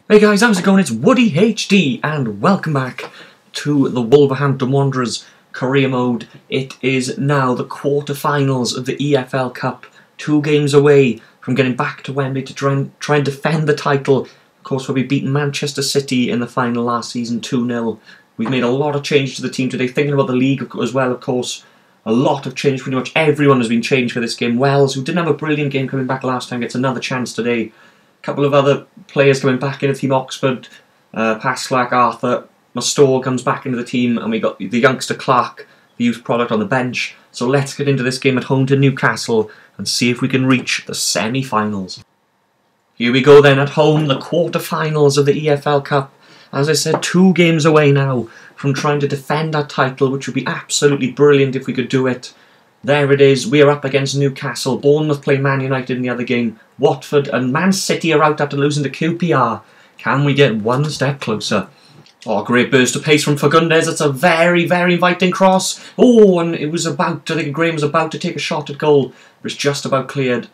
Hey guys, how's it going? It's Woody HD and welcome back to the Wolverhampton Wanderers career mode. It is now the quarter-finals of the EFL Cup, 2 games away from getting back to Wembley to try and defend the title. Of course, we'll be beating Manchester City in the final last season 2-0. We've made a lot of changes to the team today, thinking about the league as well, of course. A lot of change, pretty much everyone has been changed for this game. Wells, who didn't have a brilliant game coming back last time, gets another chance today. A couple of other players coming back into the team, Oxford, Pasclack, Arthur. Mastore comes back into the team, and we got the youngster Clark, the youth product, on the bench. So let's get into this game at home to Newcastle and see if we can reach the semi-finals. Here we go then, at home, the quarter-finals of the EFL Cup. As I said, 2 games away now from trying to defend our title, which would be absolutely brilliant if we could do it. There it is, we are up against Newcastle. Bournemouth play Man United in the other game. Watford and Man City are out after losing to QPR. Can we get one step closer? Oh, great burst of pace from Fagundes. It's a very, very inviting cross. Oh, and it was about, I think Graham was about to take a shot at goal, but it's just about cleared.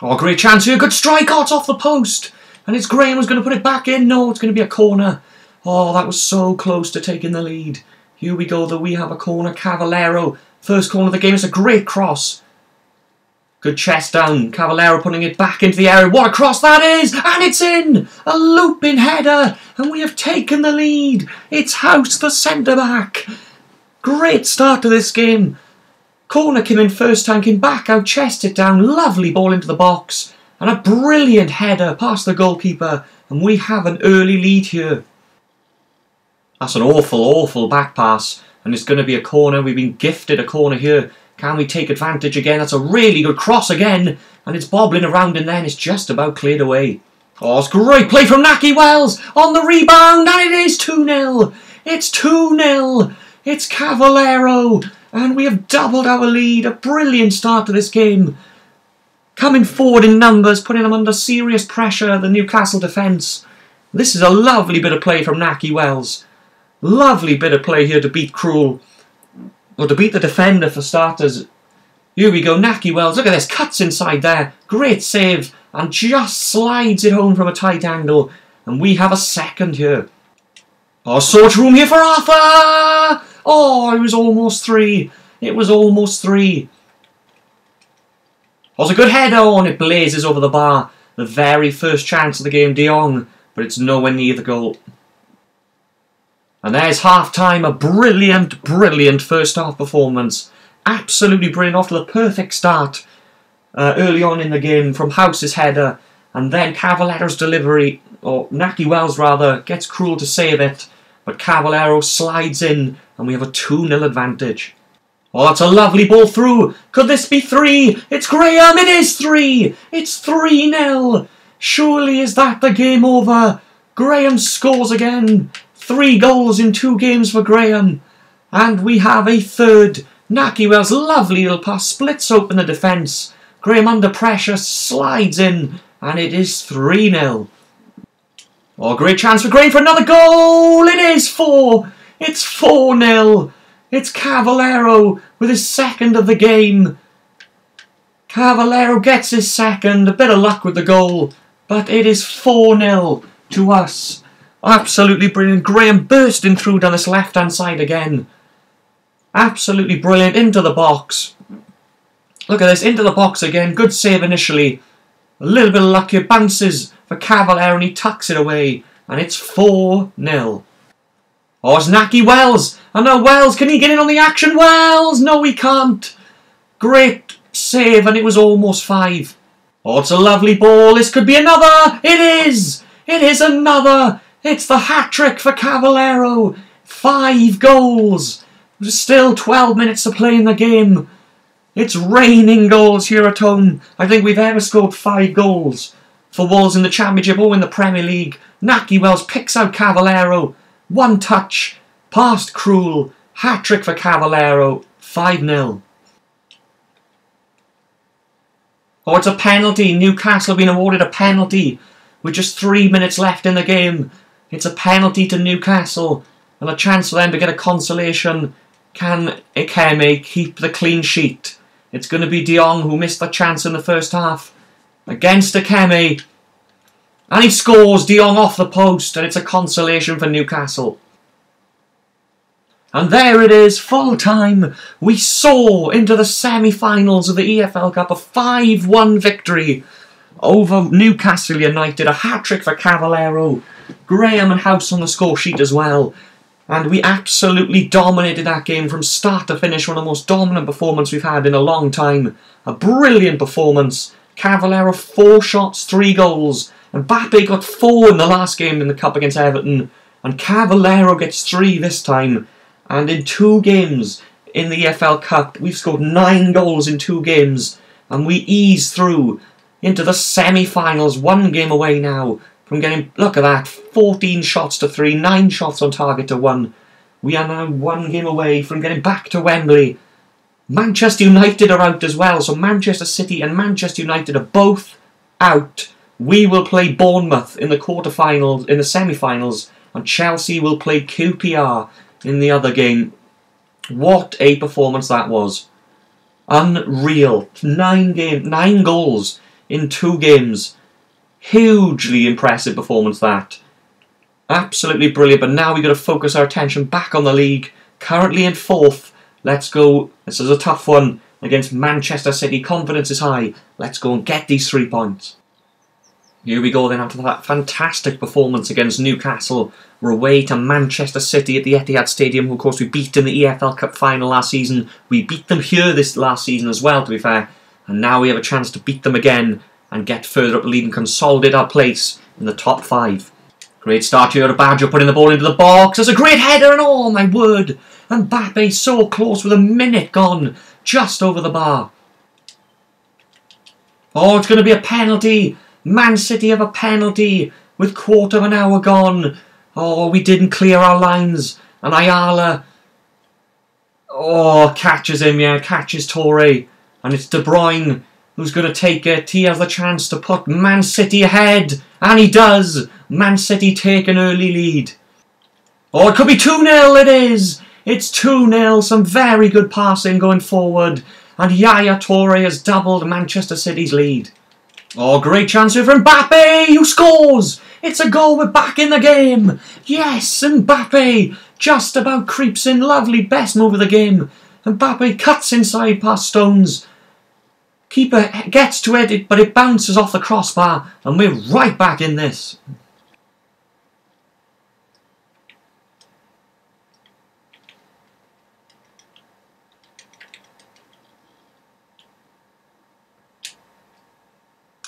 Oh, great chance here. Good strike. Oh, it's off the post. And it's Graham who's going to put it back in. No, it's going to be a corner. Oh, that was so close to taking the lead. Here we go, though. We have a corner. Cavallero. First corner of the game. It's a great cross. Good chest down. Cavallero putting it back into the area. What a cross that is! And it's in! A looping header. And we have taken the lead. It's House, the centre-back. Great start to this game. Corner came in first time, came back out, chested down. Lovely ball into the box. And a brilliant header past the goalkeeper. And we have an early lead here. That's an awful, awful back pass. And it's going to be a corner. We've been gifted a corner here. Can we take advantage again? That's a really good cross again. And it's bobbling around and then it's just about cleared away. Oh, it's great play from Naki Wells on the rebound. And it is 2-0. It's 2-0. It's Cavallero. And we have doubled our lead. A brilliant start to this game. Coming forward in numbers, putting them under serious pressure, the Newcastle defence. This is a lovely bit of play from Naki Wells. Lovely bit of play here to beat Krul. Or to beat the defender for starters. Here we go, Naki Wells. Look at this, cuts inside there. Great save. And just slides it home from a tight angle. And we have a second here. Oh, so much room here for Arthur! Oh, it was almost 3. It was almost 3. Oh, it's a good header on. It blazes over the bar. The very first chance of the game, De Jong. But it's nowhere near the goal. And there's half-time, a brilliant, brilliant first-half performance. Absolutely brilliant, off to the perfect start early on in the game from House's header. And then Cavallero's delivery, or Naki Wells rather, gets Krul to save it. But Cavallero slides in and we have a 2-0 advantage. Oh, that's a lovely ball through. Could this be 3? It's Graham, it is 3. It's 3-0. Surely is that the game over? Graham scores again. 3 goals in 2 games for Graham. And we have a third. Naki Wells, lovely little pass, splits open the defence. Graham under pressure, slides in, and it is 3-0. Oh, great chance for Graham for another goal! It is 4! It's 4-0! It's Cavallero with his second of the game. Cavallero gets his second, a bit of luck with the goal, but it is 4-0 to us. Absolutely brilliant. Graham bursting through down this left-hand side again. Absolutely brilliant. Into the box. Look at this. Into the box again. Good save initially. A little bit of luck here. Bounces for Cavallero and he tucks it away. And it's 4-0. Oh, it's Naki Wells. And now Wells. Can he get in on the action? Wells! No, he can't. Great save and it was almost 5. Oh, it's a lovely ball. This could be another. It is. It is another. It's the hat-trick for Cavallero. 5 goals. There's still 12 minutes to play in the game. It's raining goals here at home. I think we've ever scored 5 goals for Wolves in the Championship or in the Premier League. Naki Wells picks out Cavallero. 1 touch. Past Krul. Hat-trick for Cavallero. 5-0. Oh, it's a penalty. Newcastle have been awarded a penalty with just 3 minutes left in the game. It's a penalty to Newcastle and a chance for them to get a consolation. Can Ikeme keep the clean sheet? It's going to be De Jong who missed the chance in the first half. Against Ikeme. And he scores, De Jong off the post, and it's a consolation for Newcastle. And there it is, full time. We soar into the semi-finals of the EFL Cup, a 5-1 victory over Newcastle United, a hat-trick for Cavallero, Graham and House on the score sheet as well. And we absolutely dominated that game from start to finish, one of the most dominant performances we've had in a long time. A brilliant performance. Cavallero 4 shots, 3 goals. And Mbappe got 4 in the last game in the Cup against Everton. And Cavallero gets 3 this time. And in 2 games in the EFL Cup, we've scored 9 goals in 2 games. And we ease through into the semi-finals, 1 game away now from getting, look at that, 14 shots to 3, 9 shots on target to 1. We are now 1 game away from getting back to Wembley. Manchester United are out as well, so Manchester City and Manchester United are both out. We will play Bournemouth in the quarterfinals, in the semi-finals, and Chelsea will play QPR in the other game. What a performance that was. Unreal. 9 goals in 2 games. Hugely impressive performance that. Absolutely brilliant, but now we've got to focus our attention back on the league. Currently in 4th. Let's go. This is a tough one against Manchester City. Confidence is high. Let's go and get these 3 points. Here we go then after that fantastic performance against Newcastle. We're away to Manchester City at the Etihad Stadium, who of course we beat in the EFL Cup final last season. We beat them here this last season as well, to be fair. And now we have a chance to beat them again and get further up the lead and consolidate our place in the top 5. Great start here to Badger, putting the ball into the box. There's a great header and oh my word. Mbappe so close with a minute gone. Just over the bar. Oh, it's going to be a penalty. Man City have a penalty with quarter of an hour gone. Oh, we didn't clear our lines. And Ayala, oh, catches him, yeah, catches Torre. And it's De Bruyne who's going to take it. He has the chance to put Man City ahead. And he does. Man City take an early lead. Oh, it could be 2-0, it is. It's 2-0. Some very good passing going forward. And Yaya Toure has doubled Manchester City's lead. Oh, great chance here for Mbappe, who scores! It's a goal, we're back in the game! Yes, Mbappe just about creeps in, lovely, best move of the game. Mbappe cuts inside past Stones. Keeper gets to it, but it bounces off the crossbar, and we're right back in this.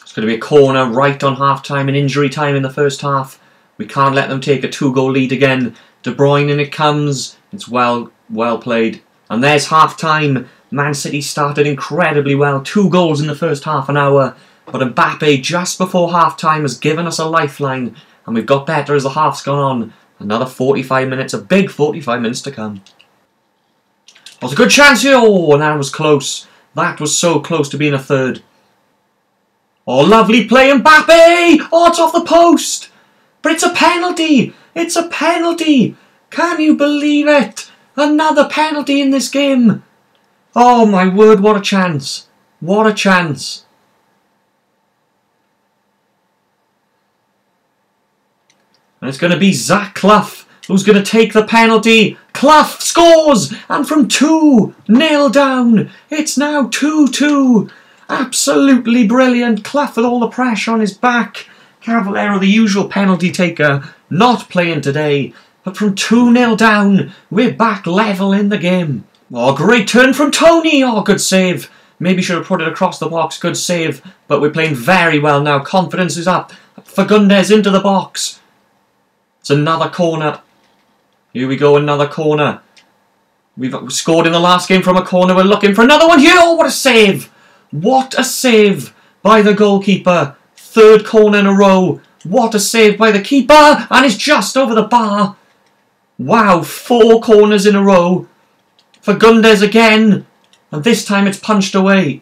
It's going to be a corner right on half-time and injury time in the first half. We can't let them take a 2-goal lead again. De Bruyne in it comes. It's well played. And there's half-time. Man City started incredibly well. 2 goals in the first half an hour. But Mbappe just before half-time has given us a lifeline. And we've got better as the half's gone on. Another 45 minutes. A big 45 minutes to come. That was a good chance here. Oh, and that was close. That was so close to being a third. Oh, lovely play, Mbappe! Oh, it's off the post! But it's a penalty! It's a penalty! Can you believe it? Another penalty in this game! Oh my word, what a chance! What a chance! And it's going to be Zach Clough who's going to take the penalty. Clough scores! And from 2-0 down, it's now 2-2. Absolutely brilliant. Clough with all the pressure on his back. Cavallero, the usual penalty taker, not playing today. But from 2-0 down, we're back level in the game. Oh, great turn from Tony. Oh, good save. Maybe should have put it across the box. Good save. But we're playing very well now. Confidence is up. Fagundes into the box. It's another corner. Here we go, another corner. We've scored in the last game from a corner. We're looking for another one here. Oh, what a save. What a save by the goalkeeper. 3rd corner in a row. What a save by the keeper. And it's just over the bar. Wow, 4 corners in a row. Fagundes again. And this time it's punched away.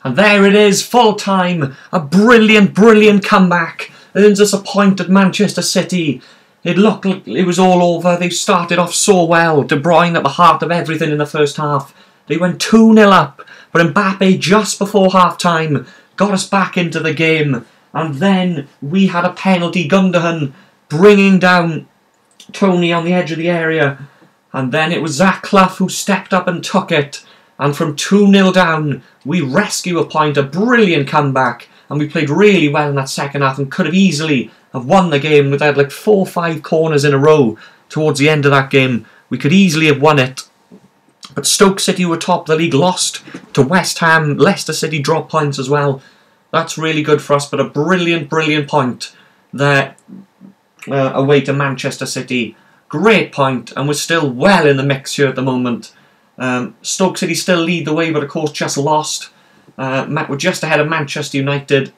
And there it is, full time. A brilliant, brilliant comeback. Earns us a point at Manchester City. It looked like it was all over. They started off so well. De Bruyne at the heart of everything in the first half. They went 2-0 up, but Mbappe just before half-time got us back into the game. And then we had a penalty, Gundogan bringing down Tony on the edge of the area. And then it was Zach Clough who stepped up and took it. And from 2-0 down, we rescue a point, a brilliant comeback. And we played really well in that second half and could have easily have won the game. We'd had like 4 or 5 corners in a row towards the end of that game. We could easily have won it. But Stoke City were top of the league, lost to West Ham. Leicester City dropped points as well. That's really good for us, but a brilliant, brilliant point there away to Manchester City. Great point, and we're still well in the mix here at the moment. Stoke City still lead the way, but of course just lost. We're just ahead of Manchester United.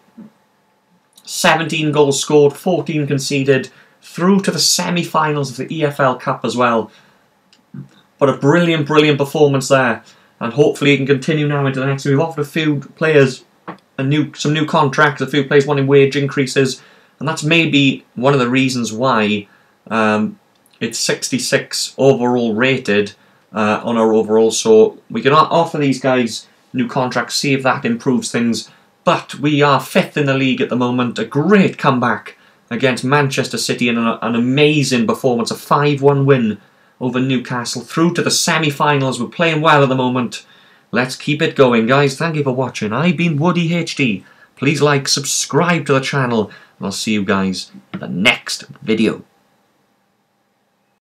17 goals scored, 14 conceded, through to the semi-finals of the EFL Cup as well. But a brilliant, brilliant performance there, and hopefully it can continue now into the next. We've offered a few players some new contracts, a few players wanting wage increases, and that's maybe one of the reasons why it's 66 overall rated on our overall. So we can offer these guys new contracts, see if that improves things. But we are 5th in the league at the moment. A great comeback against Manchester City and an amazing performance, a 5-1 win over Newcastle, through to the semi-finals. We're playing well at the moment. Let's keep it going, guys. Thank you for watching. I've been Woody HD. Please like, subscribe to the channel, and I'll see you guys in the next video.